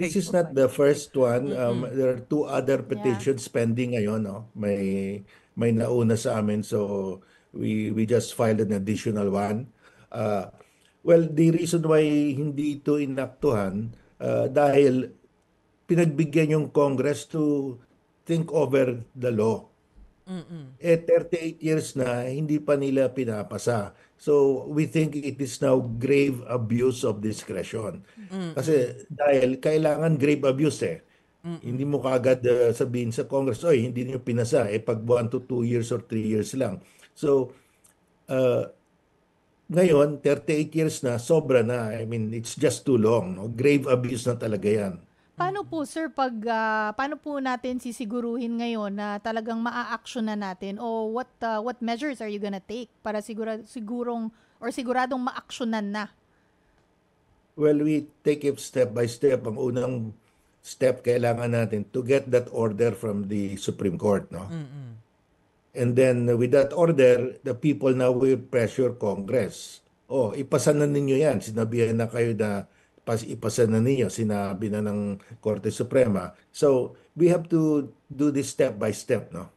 This Okay, is not the first one. mm. There are two other Yeah. petitions pending ngayon, no? May nauna sa amin, so we just filed an additional one. Uh, well, the reason why hindi ito inaktuhan dahil pinagbigyan yung Congress to think over the law. 38 years na hindi pa nila pinapasa. So we think it is now grave abuse of discretion. Mm. Kasi dahil kailangan grave abuse eh. Hindi Mm. mo kaagad sabihin sa Congress, oy, hindi niyo pinasa eh pag 1 to 2 years or 3 years lang. So uh, ngayon, 38 years na, sobra na. I mean, it's just too long. No? Grave abuse na talaga yan. Paano po sir paano po natin sisiguruhin ngayon na talagang maa-action na natin o what measures are you gonna take para siguradong ma-actionan na? Well, we take it step by step. Ang unang step kailangan natin to get that order from the Supreme Court, no? Mm. And then with that order, the people now will pressure Congress. Oh, ipasa na ninyo yan. Sinabihan na kayo na ipasa na ninyo. Sinabi na ng Korte Suprema. So, we have to do this step by step, no?